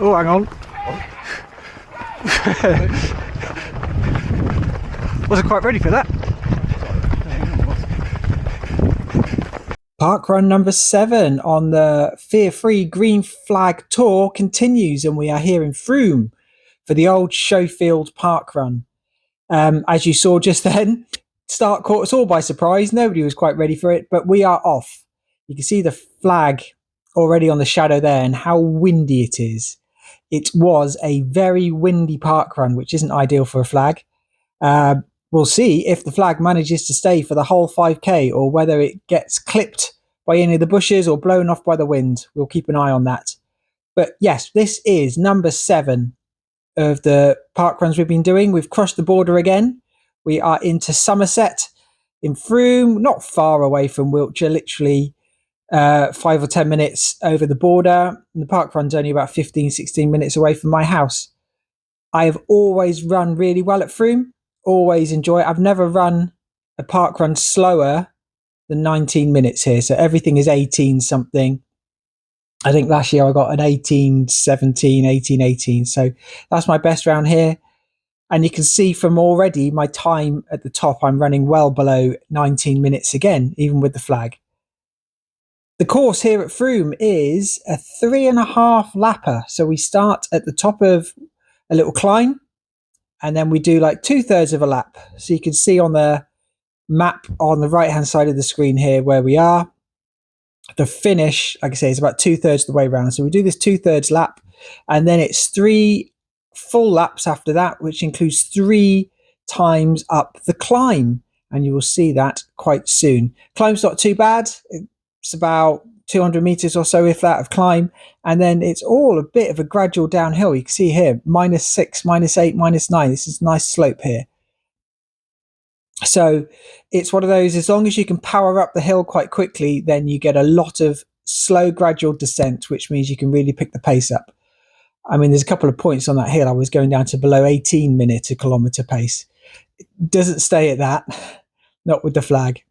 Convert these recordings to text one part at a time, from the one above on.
Oh, hang on. Wasn't quite ready for that. Parkrun number 7 on the FearFree Green Flag Tour continues, and we are here in Frome for the Old Showfield parkrun. As you saw just then, start caught us all by surprise. Nobody was quite ready for it, but we are off. You can see the flag already on the shadow there and how windy it is. It was a very windy parkrun, which isn't ideal for a flag. We'll see if the flag manages to stay for the whole 5k or whether it gets clipped by any of the bushes or blown off by the wind. We'll keep an eye on that. But yes, this is number 7 of the parkruns we've been doing. We've crossed the border again. We are into Somerset in Frome, not far away from Wiltshire, literally 5 or 10 minutes over the border. And the parkrun's only about 15-16 minutes away from my house. I have always run really well at Frome. Always enjoy it. I've never run a parkrun slower than 19 minutes here. So everything is 18 something. I think last year I got an 18:17, 18:18. So that's my best round here. And you can see from already my time at the top, I'm running well below 19 minutes again, even with the flag. The course here at Frome is a 3.5 lapper. So we start at the top of a little climb, and then we do like 2/3 of a lap. So you can see on the map on the right hand side of the screen here where we are. The finish, like I say, is about 2/3 of the way around. So we do this 2/3 lap, and then it's 3 full laps after that, which includes 3 times up the climb. And you will see that quite soon. Climb's not too bad. It's about 200 meters or so, if that, of climb. And then it's all a bit of a gradual downhill. You can see here, -6, -8, -9. This is a nice slope here. So it's one of those, as long as you can power up the hill quite quickly, then you get a lot of slow, gradual descent, which means you can really pick the pace up. I mean, there's a couple of points on that hill. I was going down to below 18 minutes a kilometer pace. It doesn't stay at that, not with the flag.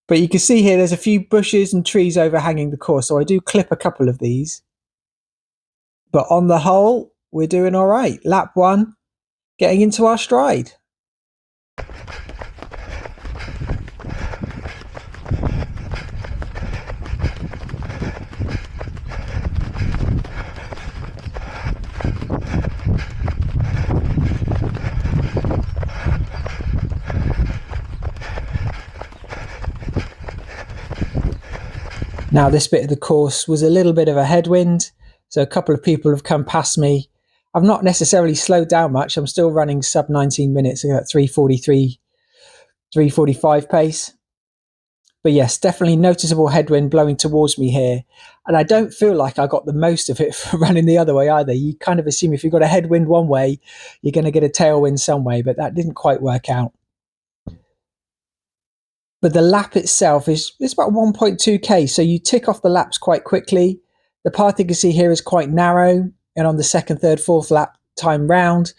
But you can see here, there's a few bushes and trees overhanging the course. So I do clip a couple of these. But on the whole, we're doing all right. Lap 1, getting into our stride. Now, this bit of the course was a little bit of a headwind, so a couple of people have come past me. I've not necessarily slowed down much. I'm still running sub 19 minutes, at 3:43, 3:45 pace. But yes, definitely noticeable headwind blowing towards me here. And I don't feel like I got the most of it for running the other way either. You kind of assume if you've got a headwind one way, you're going to get a tailwind some way, but that didn't quite work out. But the lap itself is about 1.2k, so you tick off the laps quite quickly. The path you can see here is quite narrow, and on the 2nd, 3rd, 4th lap time round,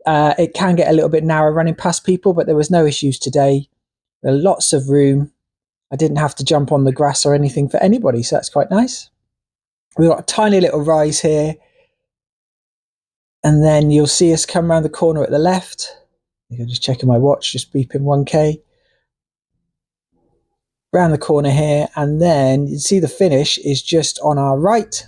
it can get a little bit narrow running past people, but there was no issues today. There are lots of room. I didn't have to jump on the grass or anything for anybody, so that's quite nice. We've got a tiny little rise here, and then you'll see us come around the corner at the left. I'm just checking my watch, just beeping 1k. Round the corner here, and then you see the finish is just on our right.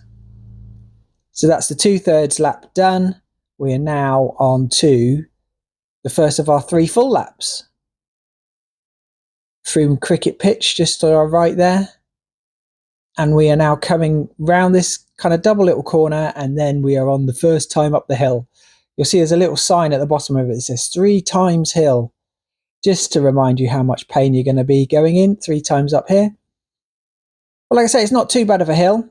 So that's the 2/3 lap done. We are now on to the first of our 3 full laps. Frome cricket pitch just to our right there. And we are now coming round this kind of double little corner, and then we are on the first time up the hill. You'll see there's a little sign at the bottom of it that says 3 times hill, just to remind you how much pain you're going to be going in 3 times up here. But like I say, it's not too bad of a hill.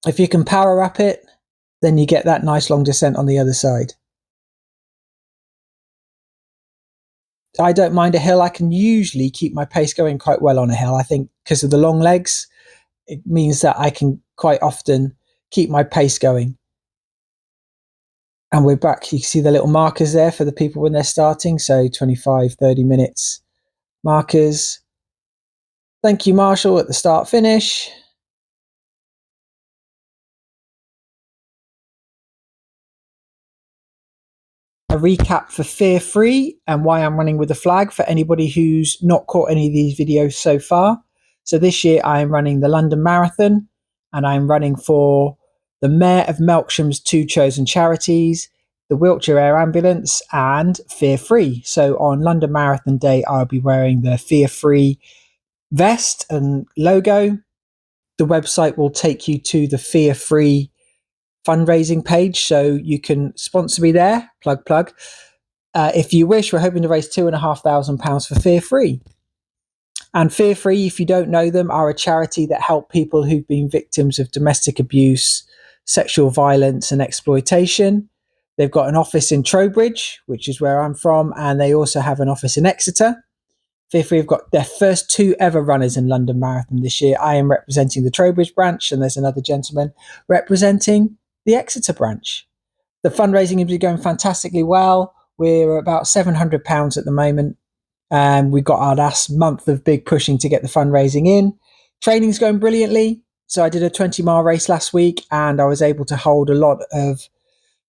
If you can power up it, then you get that nice long descent on the other side. I don't mind a hill. I can usually keep my pace going quite well on a hill. I think because of the long legs, it means that I can quite often keep my pace going. And we're back. You can see the little markers there for the people when they're starting. So 25, 30 minutes markers. Thank you, Marshall, at the start finish. a recap for FearFree and why I'm running with the flag for anybody who's not caught any of these videos so far. So this year I am running the London Marathon, and I'm running for the Mayor of Melksham's 2 chosen charities, the Wiltshire Air Ambulance, and FearFree. So on London Marathon Day, I'll be wearing the FearFree vest and logo. The website will take you to the FearFree fundraising page, so you can sponsor me there. Plug. If you wish, we're hoping to raise £2,500 for FearFree. And FearFree, if you don't know them, are a charity that help people who've been victims of domestic abuse, sexual violence and exploitation. They've got an office in Trowbridge, which is where I'm from, and they also have an office in Exeter. FearFree have got their first 2 ever runners in London Marathon this year. I am representing the Trowbridge branch, and there's another gentleman representing the Exeter branch. The fundraising is going fantastically well. We're about £700 at the moment. We've got our last month of big pushing to get the fundraising in. Training's going brilliantly. So I did a 20-mile race last week, and I was able to hold a lot of,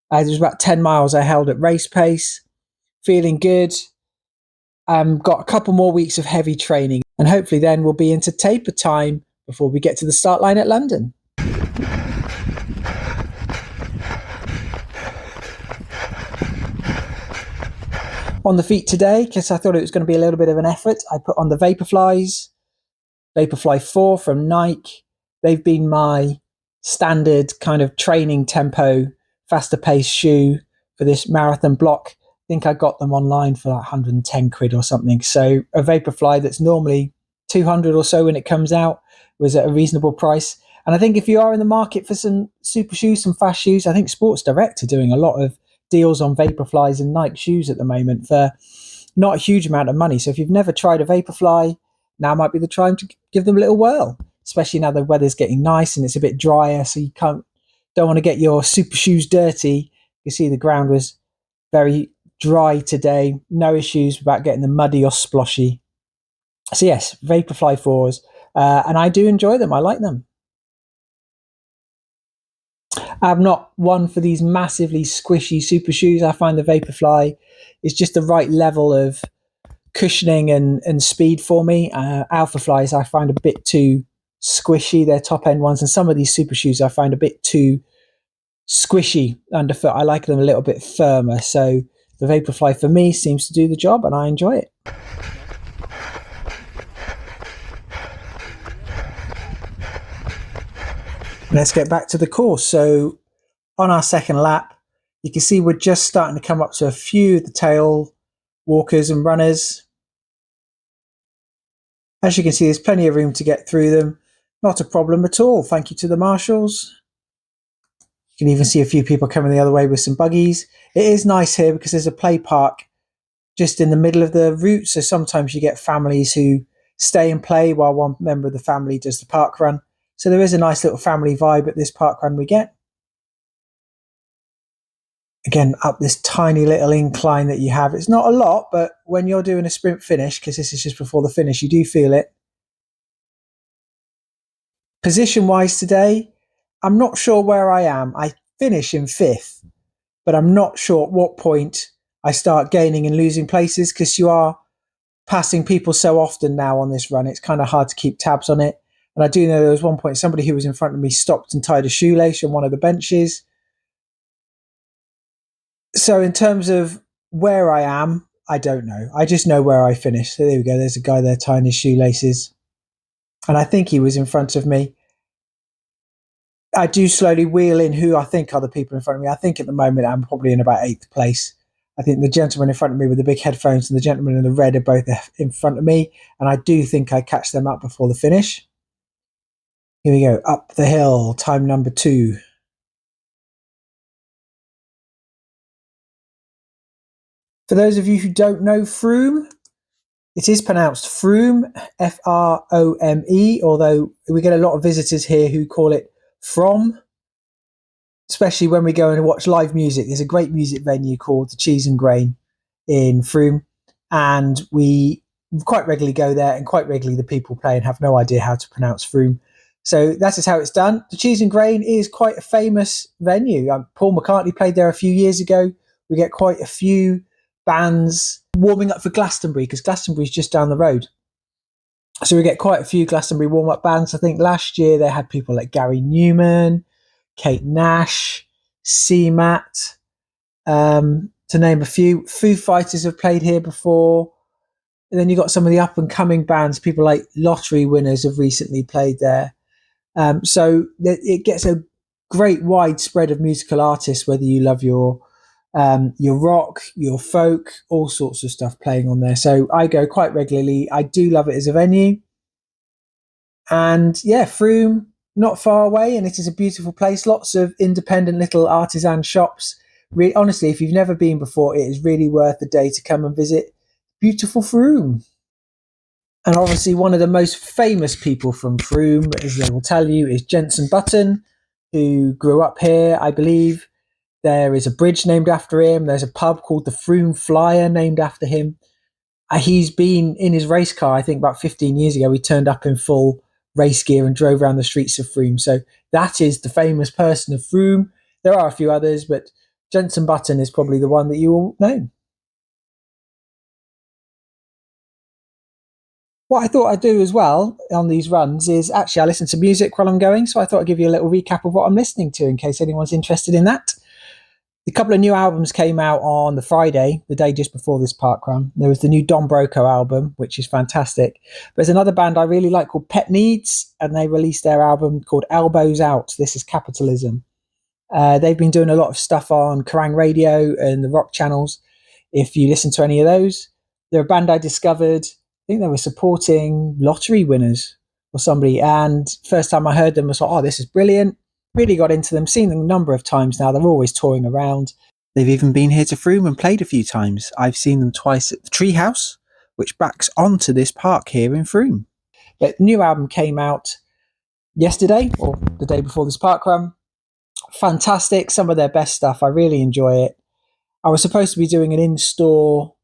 there was about 10 miles I held at race pace. Feeling good. Got a couple more weeks of heavy training, and hopefully then we'll be into taper time before we get to the start line at London. On the feet today, because I thought it was going to be a little bit of an effort, I put on the Vaporflies, Vaporfly 4 from Nike. They've been my standard kind of training tempo, faster pace shoe for this marathon block. I think I got them online for like 110 quid or something. So a Vaporfly that's normally 200 or so when it comes out was at a reasonable price. And I think if you are in the market for some super shoes, some fast shoes, I think Sports Direct are doing a lot of deals on Vaporflies and Nike shoes at the moment for not a huge amount of money. So if you've never tried a Vaporfly, now might be the time to give them a little whirl, especially now the weather's getting nice and it's a bit drier, so you don't want to get your super shoes dirty. You see the ground was very dry today, no issues about getting them muddy or sploshy. So yes, Vaporfly 4s, and I do enjoy them. I like them. I'm not one for these massively squishy super shoes. I find the Vaporfly is just the right level of cushioning and speed for me. Alpha Flies I find a bit too squishy. They're top end ones, and some of these super shoes I find a bit too squishy underfoot. I like them a little bit firmer. So the Vaporfly for me seems to do the job, and I enjoy it. Let's get back to the course. So on our second lap, you can see we're just starting to come up to a few of the tail walkers and runners. As you can see, there's plenty of room to get through them. Not a problem at all. Thank you to the marshals. You can even see a few people coming the other way with some buggies. It is nice here because there's a play park just in the middle of the route. So sometimes you get families who stay and play while one member of the family does the park run. So there is a nice little family vibe at this park run we get. Again, up this tiny little incline that you have. It's not a lot, but when you're doing a sprint finish, because this is just before the finish, you do feel it. Position-wise today, I'm not sure where I am. I finish in 5th, but I'm not sure at what point I start gaining and losing places, because you are passing people so often now on this run. It's kind of hard to keep tabs on it. And I do know there was one point somebody who was in front of me stopped and tied a shoelace on one of the benches. So in terms of where I am, I don't know. I just know where I finished. So there we go. There's a guy there tying his shoelaces. And I think he was in front of me. I do slowly wheel in who I think are the people in front of me. I think at the moment I'm probably in about 8th place. I think the gentleman in front of me with the big headphones and the gentleman in the red are both in front of me. And I do think I catch them up before the finish. Here we go. Up the hill, time number 2. For those of you who don't know Frome, it is pronounced Frome, F-R-O-M-E, although we get a lot of visitors here who call it Frome, especially when we go and watch live music. There's a great music venue called the Cheese and Grain in Frome, and we quite regularly go there, and quite regularly the people playing have no idea how to pronounce Frome. So that is how it's done. The Cheese and Grain is quite a famous venue. Paul McCartney played there a few years ago. we get quite a few bands warming up for Glastonbury, because Glastonbury's just down the road. So we get quite a few Glastonbury warm-up bands. I think last year they had people like Gary Newman, Kate Nash, CMAT, to name a few. Foo Fighters have played here before. And then you got some of the up-and-coming bands. People like Lottery Winners have recently played there. So it gets a great wide spread of musical artists, whether you love your rock, your folk, all sorts of stuff playing on there. So I go quite regularly. I do love it as a venue. And yeah, Frome, not far away, and it is a beautiful place. Lots of independent little artisan shops. Honestly, if you've never been before, it is really worth the day to come and visit beautiful Frome. And obviously one of the most famous people from Frome, as they will tell you, is Jenson Button, who grew up here, I believe. There is a bridge named after him. There's a pub called the Frome Flyer named after him. He's been in his race car, I think about 15 years ago. He turned up in full race gear and drove around the streets of Frome. So that is the famous person of Frome. There are a few others, but Jenson Button is probably the one that you all know. What I thought I'd do as well on these runs is actually I listen to music while I'm going. So I thought I'd give you a little recap of what I'm listening to in case anyone's interested in that. A couple of new albums came out on the Friday, the day just before this parkrun. There was the new Don Broco album, which is fantastic. There's another band I really like called Pet Needs, and they released their album called Elbows Out. This is Capitalism. They've been doing a lot of stuff on Kerrang Radio and the rock channels. If you listen to any of those, they're a band I discovered. I think they were supporting Lottery Winners or somebody. And first time I heard them, I was like, oh, this is brilliant. Really got into them, seen them a number of times now. They're always touring around. They've even been here to Frome and played a few times. I've seen them twice at the Treehouse, which backs onto this park here in Frome. But the new album came out yesterday or the day before this parkrun. Fantastic. Some of their best stuff. I really enjoy it. I was supposed to be doing an in-store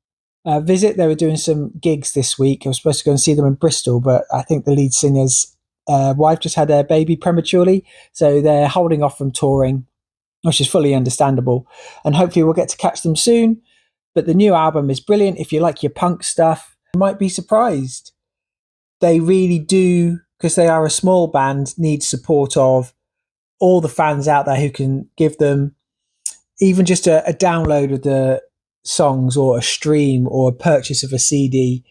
visit. They were doing some gigs this week. I was supposed to go and see them in Bristol, but I think the lead singer's wife just had a baby prematurely, so they're holding off from touring, which is fully understandable, and hopefully we'll get to catch them soon. But the new album is brilliant. If you like your punk stuff, you might be surprised. They really do, because they are a small band, need support of all the fans out there who can give them even just a download of the songs or a stream or a purchase of a CD.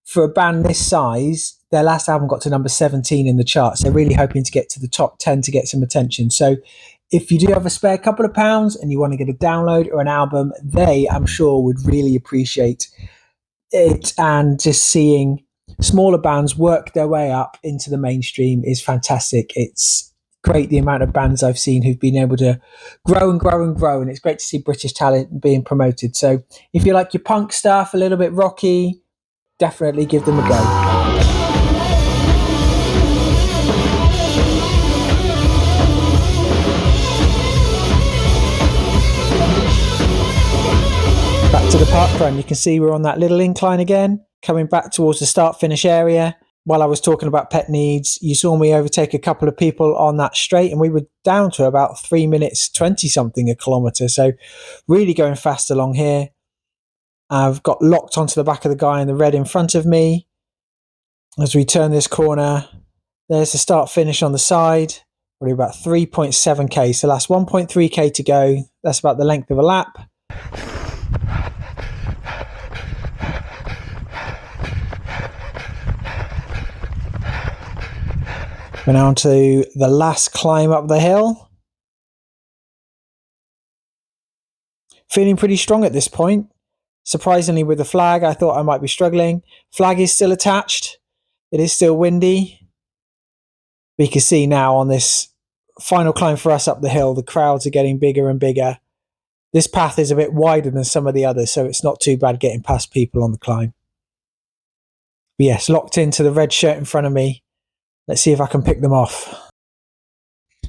For a band this size, their last album got to number 17 in the charts. They're really hoping to get to the top 10 to get some attention. So if you do have a spare couple of pounds and you want to get a download or an album, they, I'm sure, would really appreciate it. And just seeing smaller bands work their way up into the mainstream is fantastic. It's great, the amount of bands I've seen who've been able to grow and grow and grow. And it's great to see British talent being promoted. So if you like your punk stuff, a little bit rocky, definitely give them a go. Back to the parkrun. You can see we're on that little incline again, coming back towards the start-finish area. While I was talking about Pet Needs, you saw me overtake a couple of people on that straight, and we were down to about 3 minutes 20-something a kilometre. So really going fast along here. I've got locked onto the back of the guy in the red in front of me. As we turn this corner, there's the start finish on the side. Probably about 3.7k. So that's 1.3k to go. That's about the length of a lap. We're now on to the last climb up the hill. Feeling pretty strong at this point. Surprisingly, with the flag, I thought I might be struggling. Flag is still attached. It is still windy. We can see now on this final climb for us up the hill, the crowds are getting bigger and bigger. This path is a bit wider than some of the others, so it's not too bad getting past people on the climb. But yes, locked into the red shirt in front of me. Let's see if I can pick them off.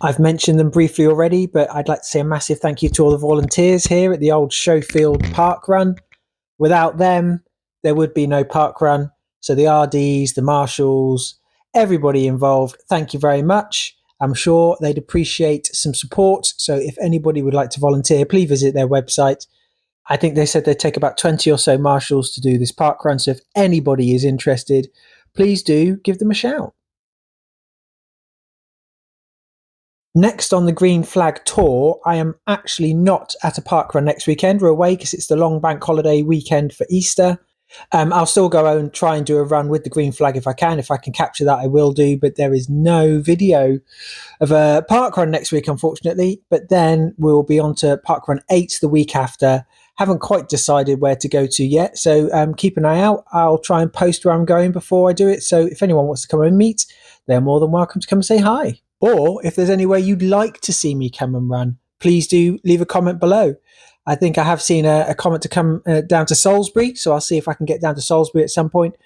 I've mentioned them briefly already, but I'd like to say a massive thank you to all the volunteers here at the Old Showfield parkrun. Without them, there would be no parkrun. So the RDs, the marshals, everybody involved, thank you very much. I'm sure they'd appreciate some support. So if anybody would like to volunteer, please visit their website. I think they said they'd take about 20 or so marshals to do this park run. So if anybody is interested, please do give them a shout. Next on the Green Flag Tour, I am actually not at a park run next weekend. We're away because it's the long bank holiday weekend for Easter. I'll still go and try and do a run with the Green Flag if I can. If I can capture that, I will do. But there is no video of a park run next week, unfortunately. But then we'll be on to park run 8 the week after. Haven't quite decided where to go to yet. So keep an eye out. I'll try and post where I'm going before I do it. So if anyone wants to come and meet, they're more than welcome to come and say hi. Or if there's anywhere you'd like to see me come and run, please do leave a comment below. I think I have seen a comment to come down to Salisbury, so I'll see if I can get down to Salisbury at some point.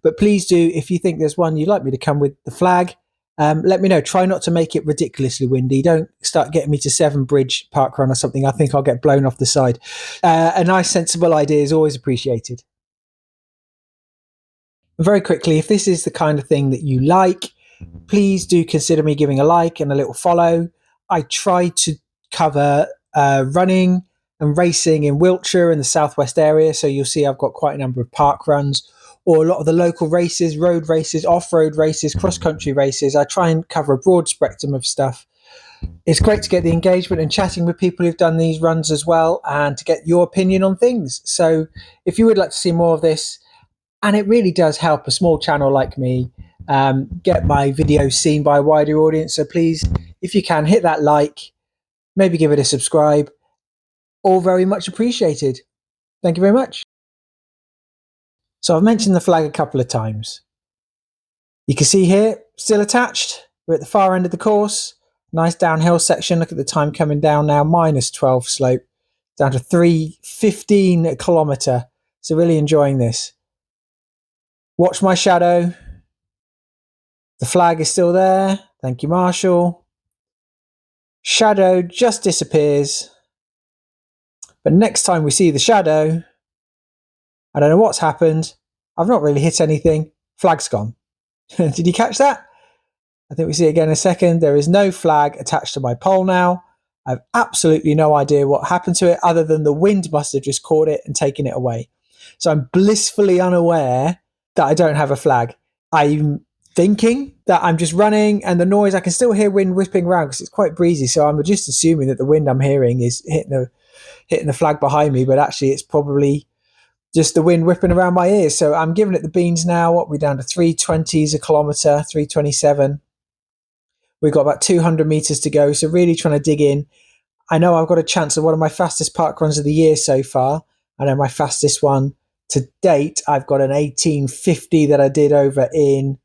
But please do, if you think there's one you'd like me to come with the flag, let me know. Try not to make it ridiculously windy. Don't start getting me to Severn Bridge parkrun or something. I think I'll get blown off the side. A nice, sensible idea is always appreciated. Very quickly, if this is the kind of thing that you like, please do consider me giving a like and a little follow. I try to cover running and racing in Wiltshire and the southwest area, so you'll see I've got quite a number of park runs or a lot of the local races, road races, off-road races, cross-country races. I try and cover a broad spectrum of stuff. It's great to get the engagement and chatting with people who've done these runs as well, and to get your opinion on things. So if you would like to see more of this, and it really does help a small channel like me get my videos seen by a wider audience. So please, if you can, hit that like, maybe give it a subscribe. All very much appreciated. Thank you very much. So I've mentioned the flag a couple of times. You can see here, still attached. We're at the far end of the course. Nice downhill section. Look at the time coming down now, -12 slope, down to 3:15 a kilometre. So really enjoying this. Watch my shadow. The flag is still there. Thank you, Marshall. Shadow just disappears. But next time we see the shadow, I don't know what's happened. I've not really hit anything. Flag's gone. Did you catch that? I think we see it again in a second. There is no flag attached to my pole now. I have absolutely no idea what happened to it other than the wind must have just caught it and taken it away. So I'm blissfully unaware that I don't have a flag. I'm thinking that I'm just running and the noise, I can still hear wind whipping around because it's quite breezy. So I'm just assuming that the wind I'm hearing is hitting the flag behind me, but actually it's probably just the wind whipping around my ears. So I'm giving it the beans now. What, we're down to 320s a kilometre, 327. We've got about 200 metres to go. So really trying to dig in. I know I've got a chance of one of my fastest park runs of the year so far. I know my fastest one to date, I've got an 1850 that I did over in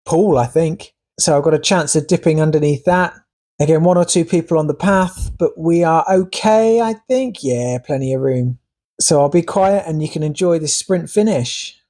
Poole, I think. So I've got a chance of dipping underneath that. Again, 1 or 2 people on the path, but we are okay, I think. Yeah, plenty of room. So I'll be quiet and you can enjoy this sprint finish.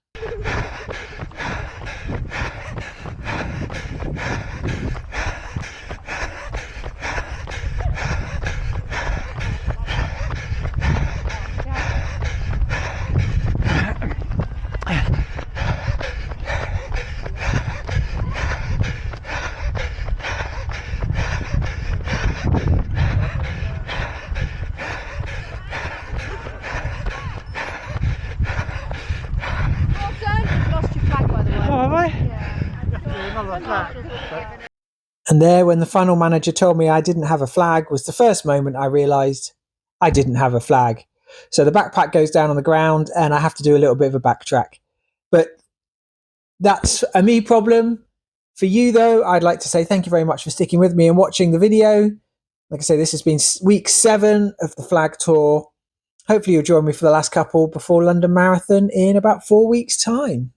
And there, when the final manager told me I didn't have a flag, was the first moment I realised I didn't have a flag. So the backpack goes down on the ground and I have to do a little bit of a backtrack. But that's a me problem. For you, though, I'd like to say thank you very much for sticking with me and watching the video. Like I say, this has been week 7 of the flag tour. Hopefully you'll join me for the last couple before London Marathon in about 4 weeks' time.